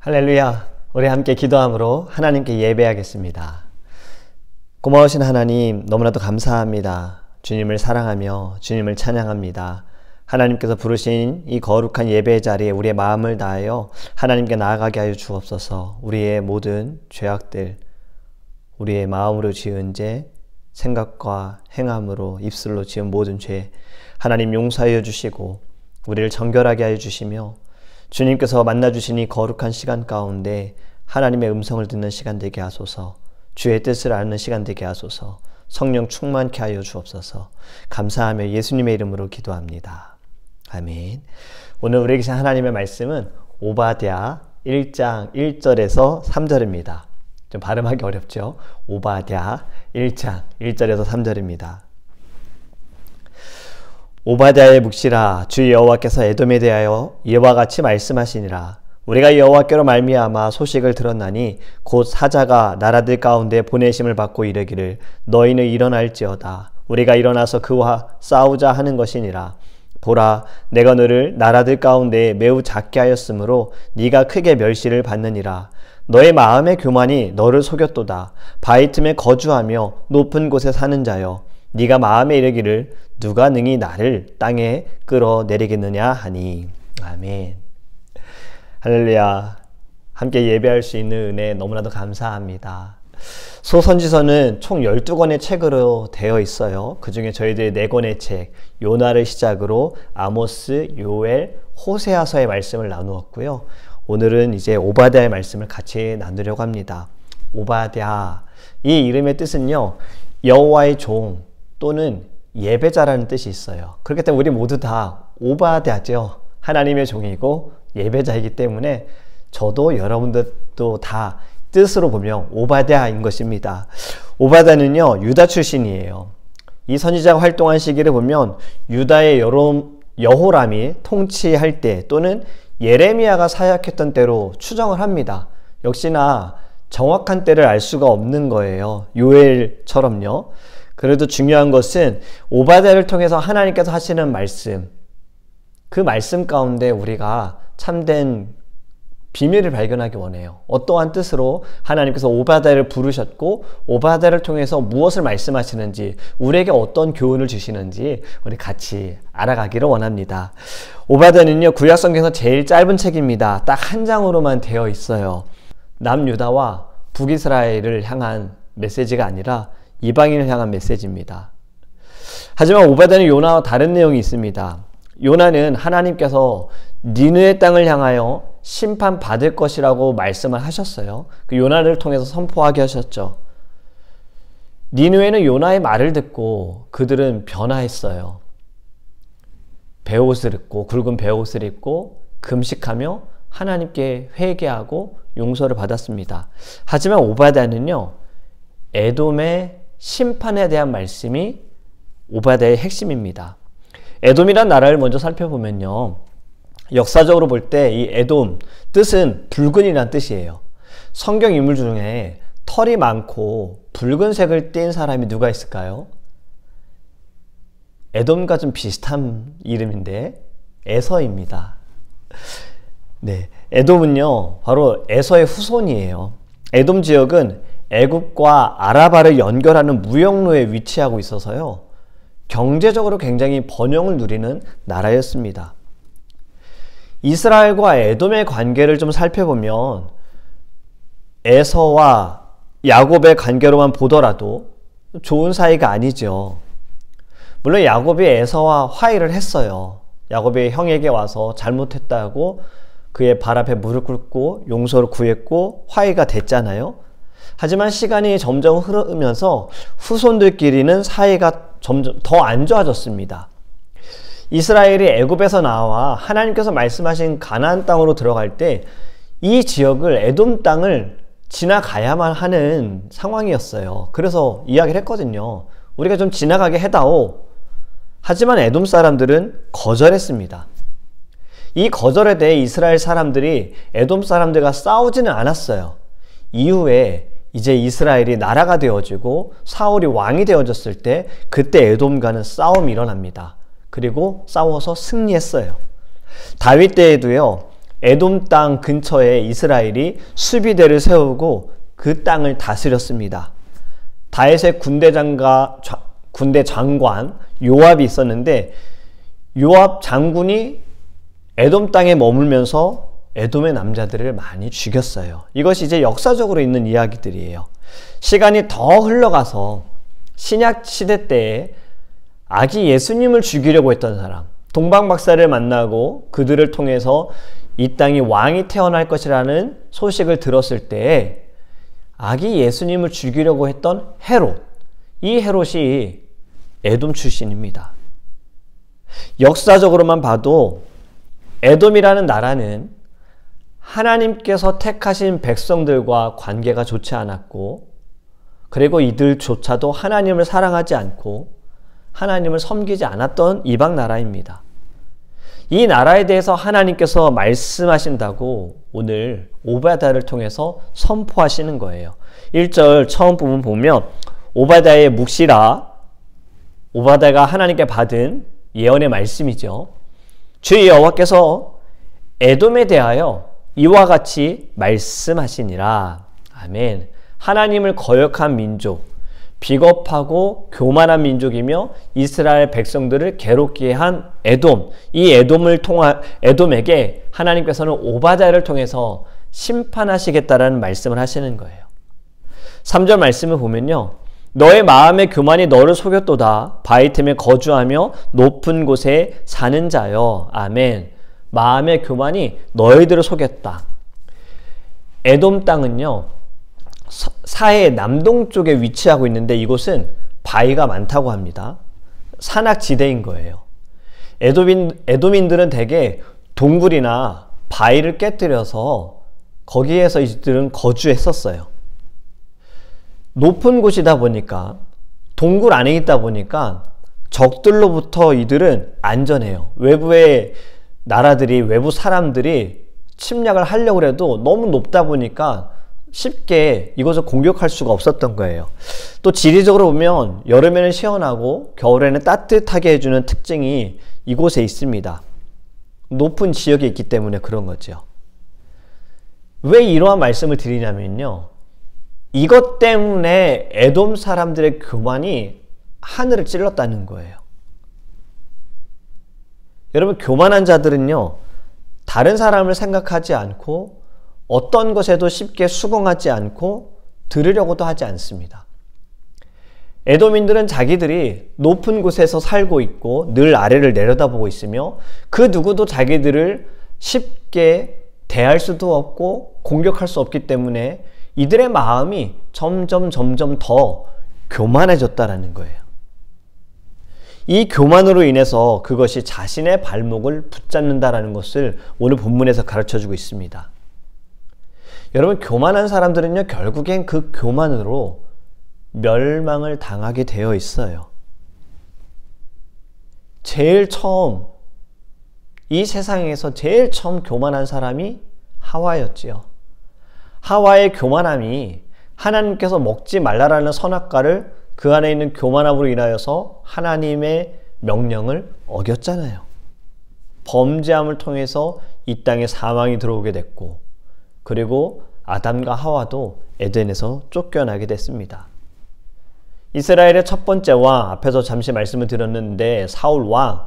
할렐루야. 우리 함께 기도함으로 하나님께 예배하겠습니다. 고마우신 하나님, 너무나도 감사합니다. 주님을 사랑하며 주님을 찬양합니다. 하나님께서 부르신 이 거룩한 예배의 자리에 우리의 마음을 다하여 하나님께 나아가게 하여 주옵소서. 우리의 모든 죄악들, 우리의 마음으로 지은 죄, 생각과 행함으로 입술로 지은 모든 죄 하나님 용서하여 주시고 우리를 정결하게 하여 주시며 주님께서 만나주신 이 거룩한 시간 가운데 하나님의 음성을 듣는 시간 되게 하소서. 주의 뜻을 아는 시간 되게 하소서. 성령 충만케 하여 주옵소서. 감사하며 예수님의 이름으로 기도합니다. 아멘. 오늘 우리에게 하나님의 말씀은 오바댜 1장 1절에서 3절입니다. 좀 발음하기 어렵죠? 오바댜 1장 1절에서 3절입니다. 오바댜의 묵시라. 주 여호와께서 에돔에 대하여 이와 같이 말씀하시니라. 우리가 여호와께로 말미암아 소식을 들었나니 곧 사자가 나라들 가운데 보내심을 받고 이르기를 너희는 일어날지어다. 우리가 일어나서 그와 싸우자 하는 것이니라. 보라, 내가 너를 나라들 가운데 매우 작게 하였으므로 네가 크게 멸시를 받느니라. 너의 마음의 교만이 너를 속였도다. 바위 틈에 거주하며 높은 곳에 사는 자여, 네가 마음에 이르기를 누가 능히 나를 땅에 끌어내리겠느냐 하니. 아멘. 할렐루야. 함께 예배할 수 있는 은혜 너무나도 감사합니다. 소선지서는 총 12권의 책으로 되어 있어요. 그 중에 저희들의 4권의 책, 요나를 시작으로 아모스, 요엘, 호세아서의 말씀을 나누었고요. 오늘은 이제 오바댜의 말씀을 같이 나누려고 합니다. 오바댜, 이 이름의 뜻은요, 여호와의 종 또는 예배자라는 뜻이 있어요. 그렇기 때문에 우리 모두 다 오바댜죠. 하나님의 종이고 예배자이기 때문에 저도 여러분들도 다 뜻으로 보면 오바댜인 것입니다. 오바댜는요, 유다 출신이에요. 이 선지자가 활동한 시기를 보면 유다의 여호람이 통치할 때 또는 예레미야가 사역했던 때로 추정을 합니다. 역시나 정확한 때를 알 수가 없는 거예요. 요엘처럼요. 그래도 중요한 것은 오바댜를 통해서 하나님께서 하시는 말씀, 그 말씀 가운데 우리가 참된 비밀을 발견하기 원해요. 어떠한 뜻으로 하나님께서 오바댜를 부르셨고 오바댜를 통해서 무엇을 말씀하시는지, 우리에게 어떤 교훈을 주시는지 우리 같이 알아가기를 원합니다. 오바댜는요, 구약성경에서 제일 짧은 책입니다. 딱 한 장으로만 되어 있어요. 남유다와 북이스라엘을 향한 메시지가 아니라 이방인을 향한 메시지입니다. 하지만 오바댜는 요나와 다른 내용이 있습니다. 요나는 하나님께서 니느웨 땅을 향하여 심판받을 것이라고 말씀을 하셨어요. 그 요나를 통해서 선포하게 하셨죠. 니느웨는 요나의 말을 듣고 그들은 변화했어요. 베옷을 입고, 굵은 베옷을 입고 금식하며 하나님께 회개하고 용서를 받았습니다. 하지만 오바댜는요, 에돔의 심판에 대한 말씀이 오바댜의 핵심입니다. 에돔이란 나라를 먼저 살펴보면요, 역사적으로 볼 때 이 에돔 뜻은 붉은이란 뜻이에요. 성경 인물 중에 털이 많고 붉은색을 띤 사람이 누가 있을까요? 에돔과 좀 비슷한 이름인데 에서입니다. 네, 에돔은요 바로 에서의 후손이에요. 에돔 지역은 애굽과 아라바를 연결하는 무역로에 위치하고 있어서요, 경제적으로 굉장히 번영을 누리는 나라였습니다. 이스라엘과 에돔의 관계를 좀 살펴보면 에서와 야곱의 관계로만 보더라도 좋은 사이가 아니죠. 물론 야곱이 에서와 화해를 했어요. 야곱이 형에게 와서 잘못했다고 그의 발 앞에 무릎 꿇고 용서를 구했고 화해가 됐잖아요. 하지만 시간이 점점 흐르면서 후손들끼리는 사이가 점점 더 안 좋아졌습니다. 이스라엘이 애굽에서 나와 하나님께서 말씀하신 가나안 땅으로 들어갈 때 이 지역을, 에돔 땅을 지나가야만 하는 상황이었어요. 그래서 이야기를 했거든요. 우리가 좀 지나가게 해다오. 하지만 에돔 사람들은 거절했습니다. 이 거절에 대해 이스라엘 사람들이 에돔 사람들과 싸우지는 않았어요. 이후에 이제 이스라엘이 나라가 되어지고 사울이 왕이 되어졌을 때 그때 에돔과는 싸움이 일어납니다. 그리고 싸워서 승리했어요. 다윗 때에도요, 에돔 땅 근처에 이스라엘이 수비대를 세우고 그 땅을 다스렸습니다. 다윗의 군대 장관 요압이 있었는데 요압 장군이 에돔 땅에 머물면서 에돔의 남자들을 많이 죽였어요. 이것이 이제 역사적으로 있는 이야기들이에요. 시간이 더 흘러가서 신약 시대 때에 아기 예수님을 죽이려고 했던 사람, 동방 박사를 만나고 그들을 통해서 이 땅이 왕이 태어날 것이라는 소식을 들었을 때에 아기 예수님을 죽이려고 했던 헤롯, 이 헤롯이 에돔 출신입니다. 역사적으로만 봐도 에돔이라는 나라는 하나님께서 택하신 백성들과 관계가 좋지 않았고, 그리고 이들조차도 하나님을 사랑하지 않고 하나님을 섬기지 않았던 이방 나라입니다. 이 나라에 대해서 하나님께서 말씀하신다고 오늘 오바댜를 통해서 선포하시는 거예요. 1절 처음 부분 보면 오바댜의 묵시라, 오바댜가 하나님께 받은 예언의 말씀이죠. 주 여호와께서 에돔에 대하여 이와 같이 말씀하시니라. 아멘. 하나님을 거역한 민족, 비겁하고 교만한 민족이며 이스라엘 백성들을 괴롭게 한 에돔, 이 에돔에게 하나님께서는 오바댜를 통해서 심판하시겠다라는 말씀을 하시는 거예요. 3절 말씀을 보면요, 너의 마음의 교만이 너를 속였도다. 바위 틈에 거주하며 높은 곳에 사는 자여. 아멘. 마음의 교만이 너희들을 속였다. 에돔 땅은요, 사해 남동쪽에 위치하고 있는데 이곳은 바위가 많다고 합니다. 산악지대인 거예요. 에돔인들은 대개 동굴이나 바위를 깨뜨려서 거기에서 이들은 거주했었어요. 높은 곳이다 보니까, 동굴 안에 있다 보니까 적들로부터 이들은 안전해요. 외부의 나라들이, 외부 사람들이 침략을 하려고 해도 너무 높다 보니까 쉽게 이것을 공격할 수가 없었던 거예요. 또 지리적으로 보면 여름에는 시원하고 겨울에는 따뜻하게 해주는 특징이 이곳에 있습니다. 높은 지역에 있기 때문에 그런 거죠. 왜 이러한 말씀을 드리냐면요, 이것 때문에 에돔 사람들의 교만이 하늘을 찔렀다는 거예요. 여러분, 교만한 자들은요, 다른 사람을 생각하지 않고 어떤 것에도 쉽게 수긍하지 않고 들으려고도 하지 않습니다. 에돔인들은 자기들이 높은 곳에서 살고 있고 늘 아래를 내려다보고 있으며 그 누구도 자기들을 쉽게 대할 수도 없고 공격할 수 없기 때문에 이들의 마음이 점점 더 교만해졌다라는 거예요. 이 교만으로 인해서 그것이 자신의 발목을 붙잡는다라는 것을 오늘 본문에서 가르쳐주고 있습니다. 여러분, 교만한 사람들은요, 결국엔 그 교만으로 멸망을 당하게 되어 있어요. 이 세상에서 제일 처음 교만한 사람이 하와였지요. 하와의 교만함이 하나님께서 먹지 말라라는 선악과를 그 안에 있는 교만함으로 인하여서 하나님의 명령을 어겼잖아요. 범죄함을 통해서 이 땅에 사망이 들어오게 됐고, 그리고 아담과 하와도 에덴에서 쫓겨나게 됐습니다. 이스라엘의 첫 번째 왕, 앞에서 잠시 말씀을 드렸는데 사울 왕,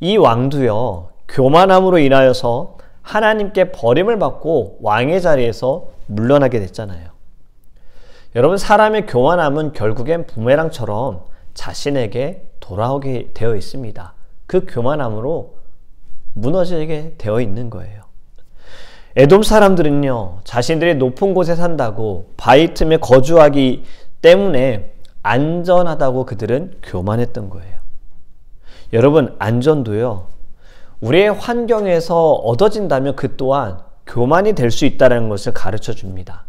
이 왕도요, 교만함으로 인하여서 하나님께 버림을 받고 왕의 자리에서 물러나게 됐잖아요. 여러분, 사람의 교만함은 결국엔 부메랑처럼 자신에게 돌아오게 되어 있습니다. 그 교만함으로 무너지게 되어 있는 거예요. 에돔 사람들은요, 자신들이 높은 곳에 산다고, 바위 틈에 거주하기 때문에 안전하다고 그들은 교만했던 거예요. 여러분, 안전도요, 우리의 환경에서 얻어진다면 그 또한 교만이 될 수 있다는 것을 가르쳐 줍니다.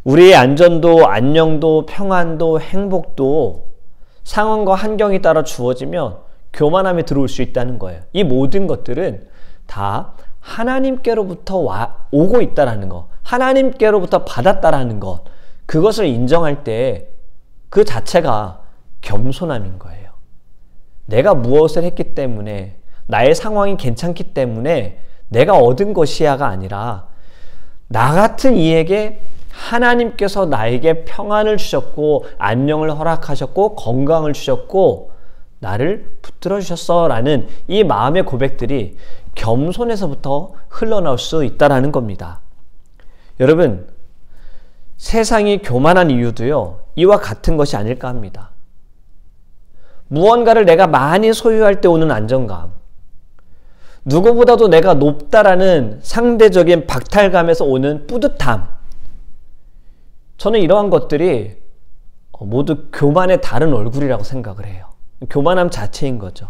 우리의 안전도, 안녕도, 평안도, 행복도 상황과 환경에 따라 주어지면 교만함이 들어올 수 있다는 거예요. 이 모든 것들은 다 하나님께로부터 오고 있다라는 것, 하나님께로부터 받았다라는 것, 그것을 인정할 때 그 자체가 겸손함인 거예요. 내가 무엇을 했기 때문에, 나의 상황이 괜찮기 때문에 내가 얻은 것이야가 아니라 나 같은 이에게 하나님께서 나에게 평안을 주셨고 안녕을 허락하셨고 건강을 주셨고 나를 붙들어 주셨어 라는 이 마음의 고백들이 겸손에서부터 흘러나올 수 있다는 겁니다. 여러분, 세상이 교만한 이유도요, 이와 같은 것이 아닐까 합니다. 무언가를 내가 많이 소유할 때 오는 안정감, 누구보다도 내가 높다라는 상대적인 박탈감에서 오는 뿌듯함, 저는 이러한 것들이 모두 교만의 다른 얼굴이라고 생각을 해요. 교만함 자체인 거죠.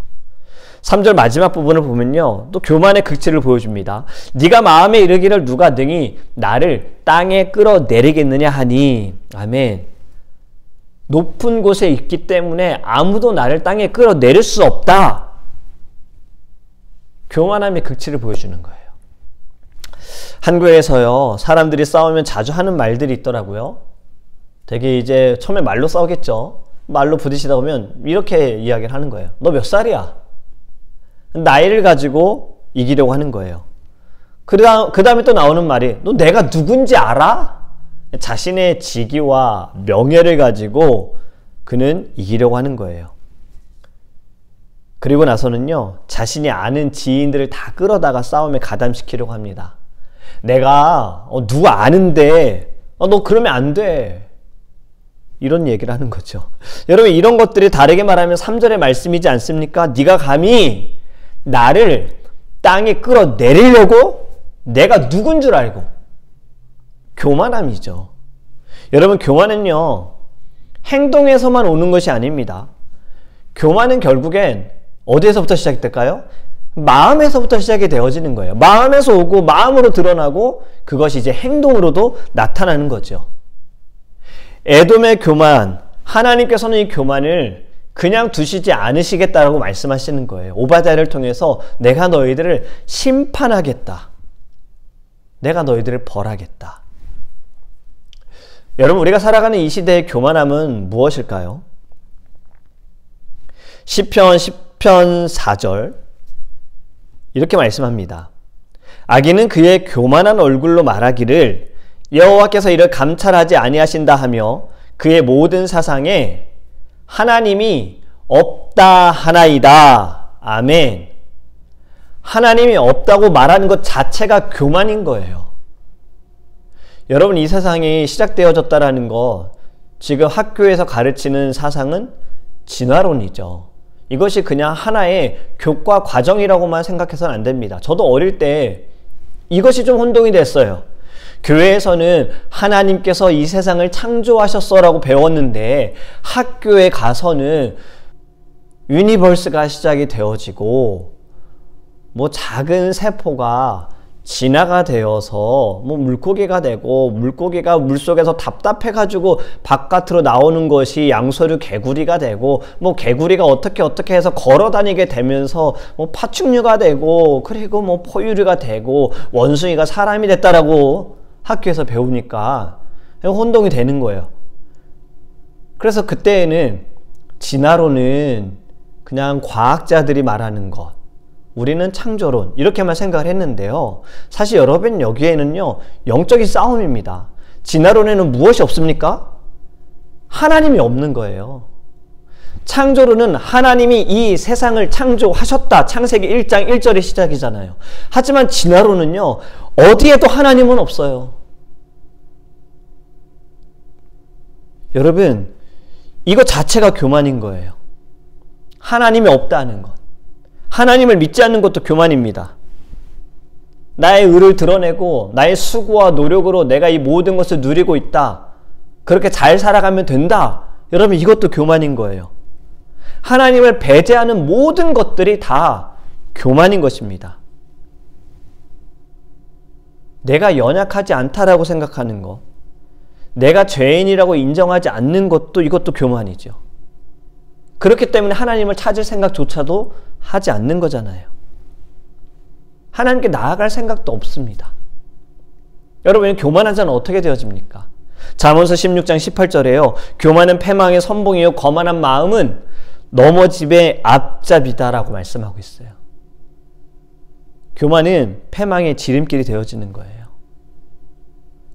3절 마지막 부분을 보면요, 또 교만의 극치를 보여줍니다. 네가 마음에 이르기를 누가 능히 나를 땅에 끌어내리겠느냐 하니. 아멘. 높은 곳에 있기 때문에 아무도 나를 땅에 끌어내릴 수 없다. 교만함의 극치를 보여주는 거예요. 한국에서요, 사람들이 싸우면 자주 하는 말들이 있더라고요. 되게 이제 처음에 말로 싸우겠죠. 말로 부딪히다 보면 이렇게 이야기를 하는 거예요. 너 몇 살이야? 나이를 가지고 이기려고 하는 거예요. 그 다음에 또 나오는 말이 너 내가 누군지 알아? 자신의 직위와 명예를 가지고 그는 이기려고 하는 거예요. 그리고 나서는요, 자신이 아는 지인들을 다 끌어다가 싸움에 가담시키려고 합니다. 내가 누구 아는데 너 그러면 안 돼. 이런 얘기를 하는 거죠. 여러분, 이런 것들이 다르게 말하면 3절의 말씀이지 않습니까? 네가 감히 나를 땅에 끌어내리려고? 내가 누군 줄 알고. 교만함이죠. 여러분, 교만은요, 행동에서만 오는 것이 아닙니다. 교만은 결국엔 어디에서부터 시작될까요? 마음에서부터 시작이 되어지는 거예요. 마음에서 오고 마음으로 드러나고 그것이 이제 행동으로도 나타나는 거죠. 에돔의 교만, 하나님께서는 이 교만을 그냥 두시지 않으시겠다라고 말씀하시는 거예요. 오바댜를 통해서 내가 너희들을 심판하겠다. 내가 너희들을 벌하겠다. 여러분, 우리가 살아가는 이 시대의 교만함은 무엇일까요? 시편 4절 이렇게 말씀합니다. 악인은 그의 교만한 얼굴로 말하기를 여호와께서 이를 감찰하지 아니하신다 하며 그의 모든 사상에 하나님이 없다 하나이다. 아멘. 하나님이 없다고 말하는 것 자체가 교만인 거예요. 여러분, 이 세상이 시작되어졌다라는 것, 지금 학교에서 가르치는 사상은 진화론이죠. 이것이 그냥 하나의 교과 과정이라고만 생각해서는 안 됩니다. 저도 어릴 때 이것이 좀 혼동이 됐어요. 교회에서는 하나님께서 이 세상을 창조하셨어라고 배웠는데 학교에 가서는 유니버스가 시작이 되어지고 뭐 작은 세포가 진화가 되어서 뭐 물고기가 되고 물고기가 물속에서 답답해가지고 바깥으로 나오는 것이 양서류 개구리가 되고 뭐 개구리가 어떻게 해서 걸어다니게 되면서 뭐 파충류가 되고 그리고 뭐 포유류가 되고 원숭이가 사람이 됐다라고 학교에서 배우니까 혼동이 되는 거예요. 그래서 그때에는 진화론은 그냥 과학자들이 말하는 것, 우리는 창조론, 이렇게만 생각을 했는데요. 사실 여러분, 여기에는요, 영적인 싸움입니다. 진화론에는 무엇이 없습니까? 하나님이 없는 거예요. 창조론은 하나님이 이 세상을 창조하셨다. 창세기 1장 1절의 시작이잖아요. 하지만 진화론은요, 어디에도 하나님은 없어요. 여러분, 이거 자체가 교만인 거예요. 하나님이 없다는 것. 하나님을 믿지 않는 것도 교만입니다. 나의 의를 드러내고 나의 수고와 노력으로 내가 이 모든 것을 누리고 있다. 그렇게 잘 살아가면 된다. 여러분, 이것도 교만인 거예요. 하나님을 배제하는 모든 것들이 다 교만인 것입니다. 내가 연약하지 않다라고 생각하는 것, 내가 죄인이라고 인정하지 않는 것도 이것도 교만이죠. 그렇기 때문에 하나님을 찾을 생각조차도 하지 않는 거잖아요. 하나님께 나아갈 생각도 없습니다. 여러분, 교만한 자는 어떻게 되어집니까? 잠언서 16장 18절에요. 교만은 패망의 선봉이요 거만한 마음은 넘어짐의 앞잡이다라고 말씀하고 있어요. 교만은 패망의 지름길이 되어지는 거예요.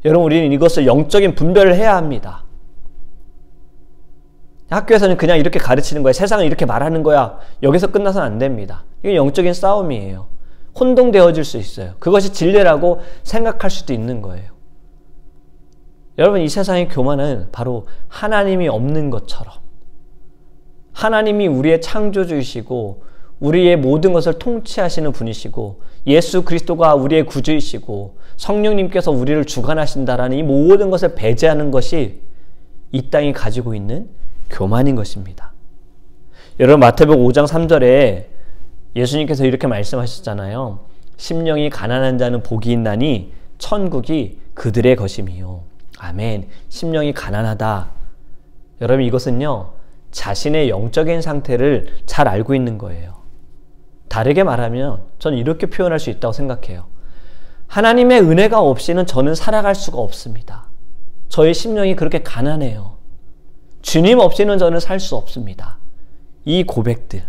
여러분, 우리는 이것을 영적인 분별을 해야 합니다. 학교에서는 그냥 이렇게 가르치는 거야. 세상은 이렇게 말하는 거야. 여기서 끝나서는 안 됩니다. 이게 영적인 싸움이에요. 혼동되어질 수 있어요. 그것이 진리라고 생각할 수도 있는 거예요. 여러분, 이 세상의 교만은 바로 하나님이 없는 것처럼, 하나님이 우리의 창조주이시고 우리의 모든 것을 통치하시는 분이시고 예수 그리스도가 우리의 구주이시고 성령님께서 우리를 주관하신다라는 이 모든 것을 배제하는 것이 이 땅이 가지고 있는 교만인 것입니다. 여러분, 마태복음 5장 3절에 예수님께서 이렇게 말씀하셨잖아요. 심령이 가난한 자는 복이 있나니 천국이 그들의 것임이요. 아멘. 심령이 가난하다. 여러분, 이것은요, 자신의 영적인 상태를 잘 알고 있는 거예요. 다르게 말하면 저는 이렇게 표현할 수 있다고 생각해요. 하나님의 은혜가 없이는 저는 살아갈 수가 없습니다. 저의 심령이 그렇게 가난해요. 주님 없이는 저는 살 수 없습니다. 이 고백들,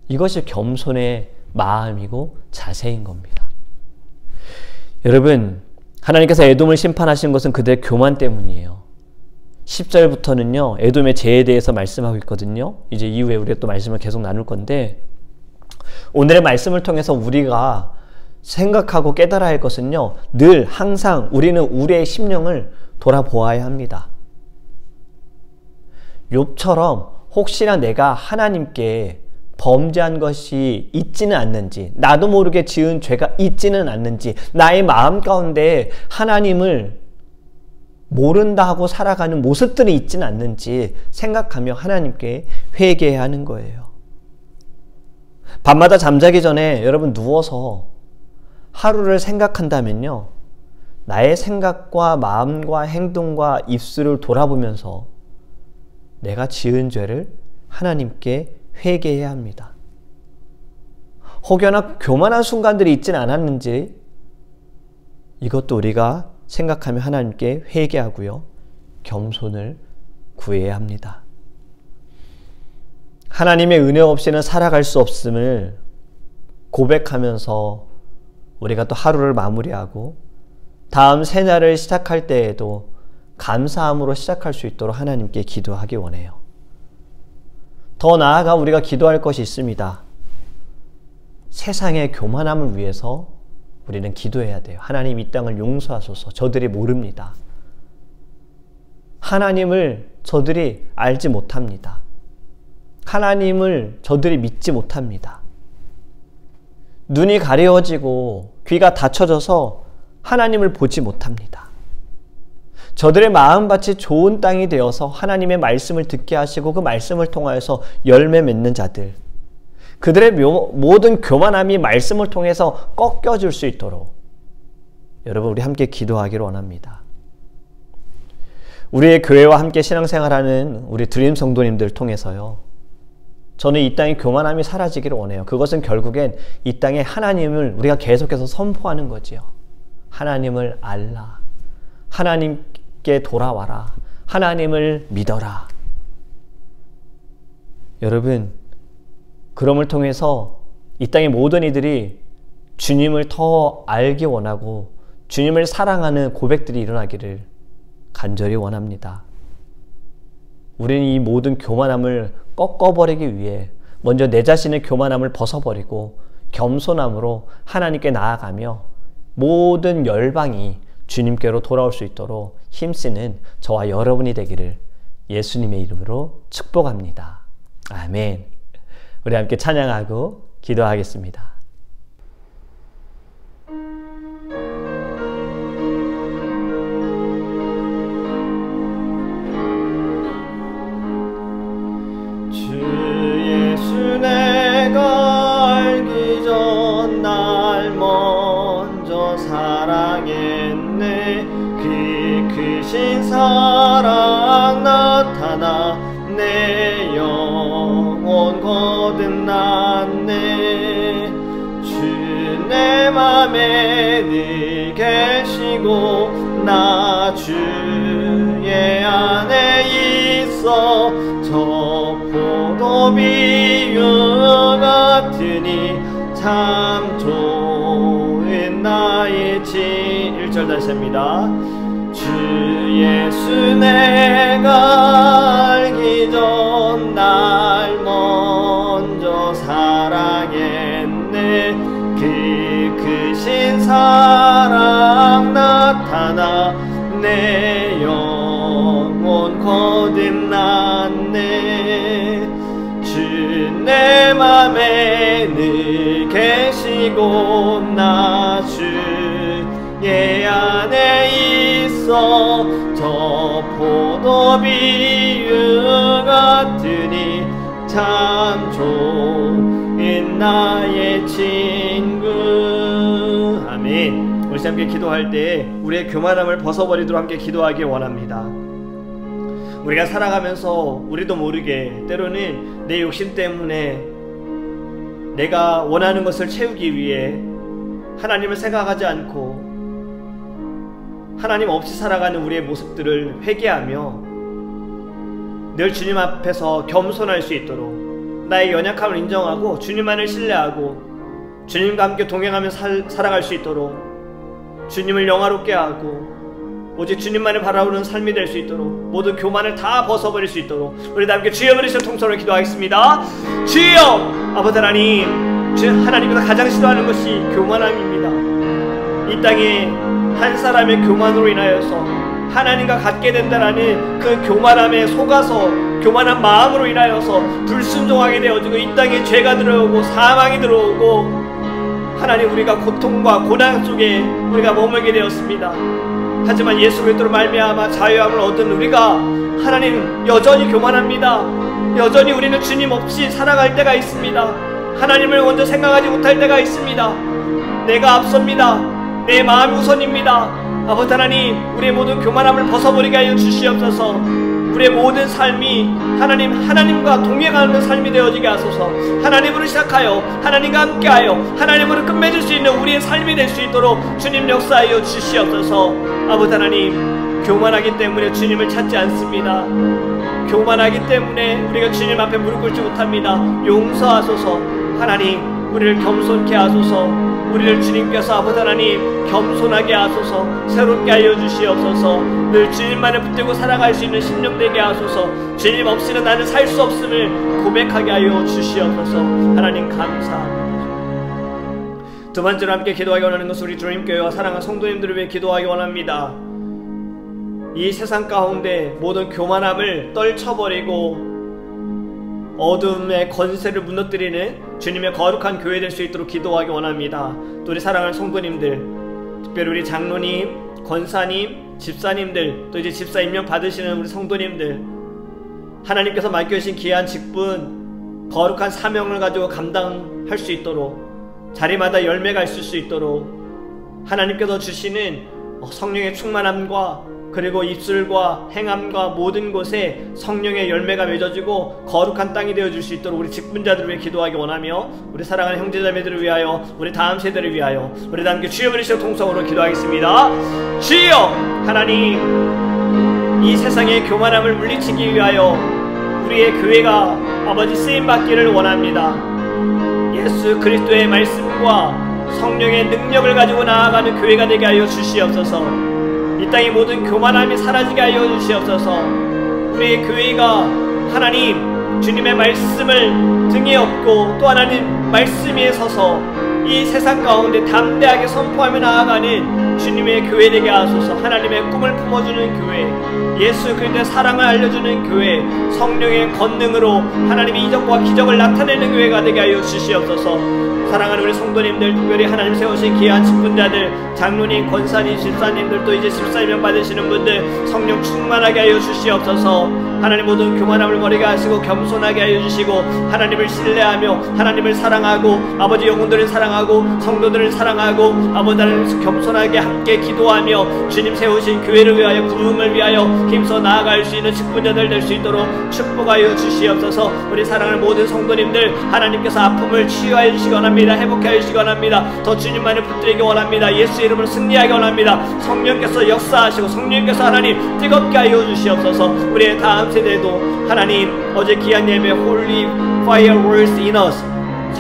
이것이 겸손의 마음이고 자세인 겁니다. 여러분, 하나님께서 에돔을 심판하신 것은 그들의 교만 때문이에요. 10절부터는요, 에돔의 죄에 대해서 말씀하고 있거든요. 이제 이후에 우리가 또 말씀을 계속 나눌 건데, 오늘의 말씀을 통해서 우리가 생각하고 깨달아야 할 것은요, 늘 항상 우리는 우리의 심령을 돌아보아야 합니다. 욥처럼 혹시나 내가 하나님께 범죄한 것이 있지는 않는지, 나도 모르게 지은 죄가 있지는 않는지, 나의 마음 가운데 하나님을 모른다 하고 살아가는 모습들이 있지는 않는지 생각하며 하나님께 회개해야 하는 거예요. 밤마다 잠자기 전에 여러분 누워서 하루를 생각한다면요, 나의 생각과 마음과 행동과 입술을 돌아보면서 내가 지은 죄를 하나님께 회개해야 합니다. 혹여나 교만한 순간들이 있지는 않았는지 이것도 우리가 생각하며 하나님께 회개하고요, 겸손을 구해야 합니다. 하나님의 은혜 없이는 살아갈 수 없음을 고백하면서 우리가 또 하루를 마무리하고 다음 새날을 시작할 때에도 감사함으로 시작할 수 있도록 하나님께 기도하기 원해요. 더 나아가 우리가 기도할 것이 있습니다. 세상의 교만함을 위해서 우리는 기도해야 돼요. 하나님, 이 땅을 용서하소서. 저들이 모릅니다. 하나님을 저들이 알지 못합니다. 하나님을 저들이 믿지 못합니다. 눈이 가려워지고 귀가 닫혀져서 하나님을 보지 못합니다. 저들의 마음밭이 좋은 땅이 되어서 하나님의 말씀을 듣게 하시고 그 말씀을 통하여서 열매 맺는 자들, 그들의 모든 교만함이 말씀을 통해서 꺾여질 수 있도록 여러분, 우리 함께 기도하기를 원합니다. 우리의 교회와 함께 신앙생활하는 우리 드림 성도님들 통해서요, 저는 이 땅의 교만함이 사라지기를 원해요. 그것은 결국엔 이 땅에 하나님을 우리가 계속해서 선포하는 거지요. 하나님을 알라. 하나님께 돌아와라. 하나님을 믿어라. 여러분, 그럼을 통해서 이 땅의 모든 이들이 주님을 더 알기 원하고 주님을 사랑하는 고백들이 일어나기를 간절히 원합니다. 우리는 이 모든 교만함을 꺾어버리기 위해 먼저 내 자신의 교만함을 벗어버리고 겸손함으로 하나님께 나아가며 모든 열방이 주님께로 돌아올 수 있도록 힘쓰는 저와 여러분이 되기를 예수님의 이름으로 축복합니다. 아멘. 우리 함께 찬양하고 기도하겠습니다. 주 예수 내가 알기 전 날 먼저 사랑했네. 그 크신 사랑 나타나 내 영혼 거듭났네. 주 내 맘에 늘 계시고 나 주의 안에 있어. 저 포도비유 같으니 참 좋은 나의 1절 다시 합니다. 주 예수 내가 알기 전 날 먼저 사랑했네. 그 크신 사랑 나타나 내 영혼 거듭났네. 주 내 맘에 늘 계시고 나 주의 안에 있어. 저 포도비유 같으니 참 좋은 나의 친구. 아멘. 우리 함께 기도할 때 우리의 교만함을 벗어버리도록 함께 기도하기 원합니다. 우리가 살아가면서 우리도 모르게 때로는 내 욕심 때문에 내가 원하는 것을 채우기 위해 하나님을 생각하지 않고 하나님 없이 살아가는 우리의 모습들을 회개하며 늘 주님 앞에서 겸손할 수 있도록 나의 연약함을 인정하고 주님만을 신뢰하고 주님과 함께 동행하며 살아갈 수 있도록 주님을 영화롭게 하고 오직 주님만을 바라보는 삶이 될 수 있도록 모든 교만을 다 벗어버릴 수 있도록 우리 다 함께 주여 부르시며 통성으로 기도하겠습니다. 주여! 아버지 하나님, 주 하나님보다 가장 싫어하는 것이 교만함입니다. 이 땅에 한 사람의 교만으로 인하여서 하나님과 같게 된다라는 그 교만함에 속아서 교만한 마음으로 인하여서 불순종하게 되어지고 이 땅에 죄가 들어오고 사망이 들어오고 하나님 우리가 고통과 고난 속에 우리가 머물게 되었습니다. 하지만 예수 그리스도로 말미암아 자유함을 얻은 우리가 하나님 여전히 교만합니다. 여전히 우리는 주님 없이 살아갈 때가 있습니다. 하나님을 먼저 생각하지 못할 때가 있습니다. 내가 앞섭니다. 내 마음이 우선입니다. 아버지 하나님, 우리의 모든 교만함을 벗어버리게 하여 주시옵소서. 우리의 모든 삶이 하나님과 동행하는 삶이 되어지게 하소서. 하나님으로 시작하여 하나님과 함께하여 하나님으로 끝맺을 수 있는 우리의 삶이 될 수 있도록 주님 역사하여 주시옵소서. 아버지 하나님, 교만하기 때문에 주님을 찾지 않습니다. 교만하기 때문에 우리가 주님 앞에 무릎 꿇지 못합니다. 용서하소서. 하나님, 우리를 겸손케 하소서. 우리를 주님께서 아버지 하나님 겸손하게 하소서. 새롭게 하여 주시옵소서. 늘 주님만을 붙들고 살아갈 수 있는 심령 되게 하소서. 주님 없이는 나는 살 수 없음을 고백하게 하여 주시옵소서. 하나님 감사합니다. 두 번째로 함께 기도하기 원하는 것은 우리 주님교회와 사랑하는 성도님들을 위해 기도하기 원합니다. 이 세상 가운데 모든 교만함을 떨쳐버리고 어둠의 건세를 무너뜨리는 주님의 거룩한 교회 될 수 있도록 기도하기 원합니다. 또 우리 사랑하는 성도님들, 특별히 우리 장로님, 권사님, 집사님들, 또 이제 집사 임명 받으시는 우리 성도님들, 하나님께서 맡겨주신 귀한 직분, 거룩한 사명을 가지고 감당할 수 있도록 자리마다 열매가 있을 수 있도록 하나님께서 주시는 성령의 충만함과 그리고 입술과 행함과 모든 곳에 성령의 열매가 맺어지고 거룩한 땅이 되어줄 수 있도록 우리 직분자들을 위해 기도하기 원하며 우리 사랑하는 형제자매들을 위하여 우리 다음 세대를 위하여 우리 다 함께 주여 부르시는 통성으로 기도하겠습니다. 주여! 하나님, 이 세상의 교만함을 물리치기 위하여 우리의 교회가 아버지 쓰임받기를 원합니다. 예수 그리스도의 말씀과 성령의 능력을 가지고 나아가는 교회가 되게 하여 주시옵소서. 이 땅의 모든 교만함이 사라지게 하여 주시옵소서. 우리의 교회가 하나님 주님의 말씀을 등에 업고 또 하나님 말씀 위에 서서 이 세상 가운데 담대하게 선포하며 나아가는 주님의 교회 되게 하소서. 하나님의 꿈을 품어주는 교회, 예수 그리스도의 사랑을 알려주는 교회, 성령의 권능으로 하나님의 이적과 기적을 나타내는 교회가 되게 하여 주시옵소서. 사랑하는 우리 성도님들, 특별히 하나님 세우신 귀한 직분자들, 장로님, 권사님, 집사님들, 또 이제 집사임명 받으시는 분들 성령 충만하게 하여 주시옵소서. 하나님 모든 교만함을 버리게 하시고 겸손하게 하여 주시고 하나님을 신뢰하며 하나님을 사랑하고 아버지 영혼들을 사랑하고 성도들을 사랑하고 아버지 하나님 겸손하게 함께 기도하며 주님 세우신 교회를 위하여 부흥을 위하여 힘써 나아갈 수 있는 직분자들 될 수 있도록 축복하여 주시옵소서. 우리 사랑하는 모든 성도님들, 하나님께서 아픔을 치유하여 주시기 원합니다. 회복하여 주시기 원합니다. 더 주님만을 붙들기 원합니다. 예수 이름으로 승리하기 원합니다. 성령께서 역사하시고 성령께서 하나님 뜨겁게 하여 주시옵소서. 우리의 다음 세대도 하나님 어제 귀한 예배 Holy Fire Works in Us,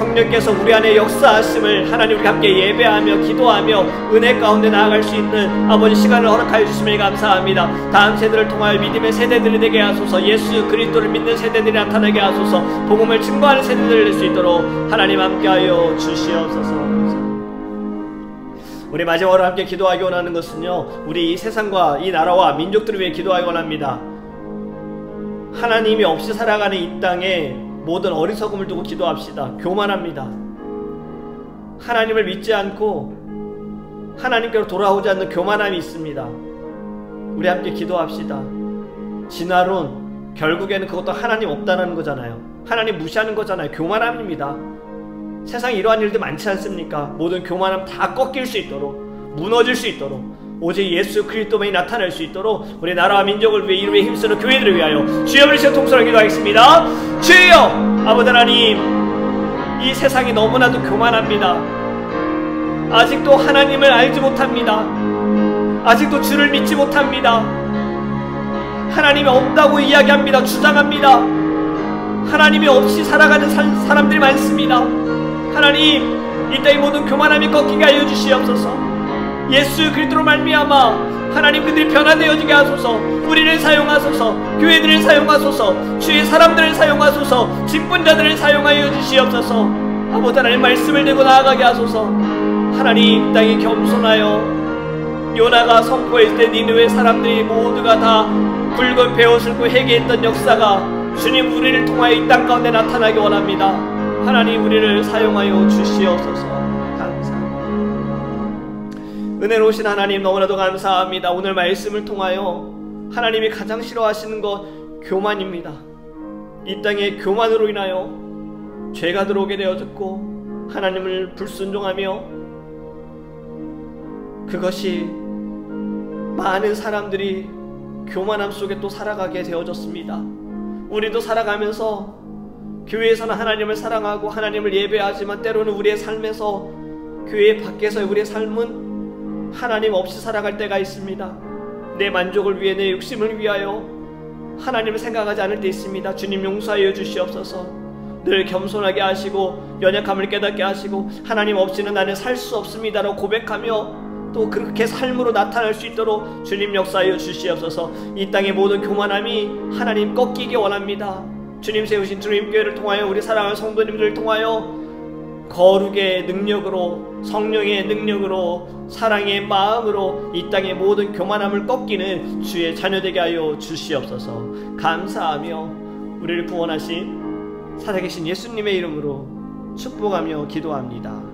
성령께서 우리 안에 역사하심을 하나님 우리 함께 예배하며 기도하며 은혜 가운데 나아갈 수 있는 아버지 시간을 허락하여 주심을 감사합니다. 다음 세대를 통하여 믿음의 세대들이 되게 하소서. 예수 그리스도를 믿는 세대들이 나타나게 하소서. 복음을 증거하는 세대들을 낼 수 있도록 하나님 함께하여 주시옵소서. 우리 마지막으로 함께 기도하기 원하는 것은요, 우리 이 세상과 이 나라와 민족들을 위해 기도하기 원합니다. 하나님이 없이 살아가는 이 땅에 모든 어리석음을 두고 기도합시다. 교만합니다. 하나님을 믿지 않고 하나님께로 돌아오지 않는 교만함이 있습니다. 우리 함께 기도합시다. 진화론, 결국에는 그것도 하나님 없다는 거잖아요. 하나님 무시하는 거잖아요. 교만함입니다. 세상에 이러한 일들 많지 않습니까? 모든 교만함 다 꺾일 수 있도록, 무너질 수 있도록, 오직 예수 그리스도만이 나타날 수 있도록 우리 나라와 민족을 위해 이름에 힘쓰는 교회들을 위하여 주여 우리 통솔하게 기도하겠습니다. 주여 아버지 하나님, 이 세상이 너무나도 교만합니다. 아직도 하나님을 알지 못합니다. 아직도 주를 믿지 못합니다. 하나님이 없다고 이야기합니다. 주장합니다. 하나님이 없이 살아가는 사람들이 많습니다. 하나님, 이 땅의 모든 교만함이 꺾이게 하여 주시옵소서. 예수 그리스도로 말미암아 하나님 그들이 변화되어지게 하소서. 우리를 사용하소서. 교회들을 사용하소서. 주의 사람들을 사용하소서. 직분자들을 사용하여 주시옵소서. 아버지 하나님 말씀을 들고 나아가게 하소서. 하나님, 땅에 겸손하여 요나가 선포했을 때 니느웨 사람들이 모두가 다 붉은 베옷을 입고 회개했던 역사가 주님 우리를 통하여 이 땅 가운데 나타나기 원합니다. 하나님 우리를 사용하여 주시옵소서. 은혜로우신 하나님 너무나도 감사합니다. 오늘 말씀을 통하여 하나님이 가장 싫어하시는 것 교만입니다. 이 땅에 교만으로 인하여 죄가 들어오게 되어졌고 하나님을 불순종하며 그것이 많은 사람들이 교만함 속에 또 살아가게 되어졌습니다. 우리도 살아가면서 교회에서는 하나님을 사랑하고 하나님을 예배하지만 때로는 우리의 삶에서 교회 밖에서의 우리의 삶은 하나님 없이 살아갈 때가 있습니다. 내 만족을 위해, 내 욕심을 위하여 하나님을 생각하지 않을 때 있습니다. 주님 용서하여 주시옵소서. 늘 겸손하게 하시고 연약함을 깨닫게 하시고 하나님 없이는 나는 살 수 없습니다라고 고백하며 또 그렇게 삶으로 나타날 수 있도록 주님 역사하여 주시옵소서. 이 땅의 모든 교만함이 하나님 꺾이기 원합니다. 주님 세우신 주님교회를 통하여 우리 사랑하는 성도님들을 통하여 거룩의 능력으로, 성령의 능력으로, 사랑의 마음으로 이 땅의 모든 교만함을 꺾이는 주의 자녀되게 하여 주시옵소서. 감사하며 우리를 구원하신 살아계신 예수님의 이름으로 축복하며 기도합니다.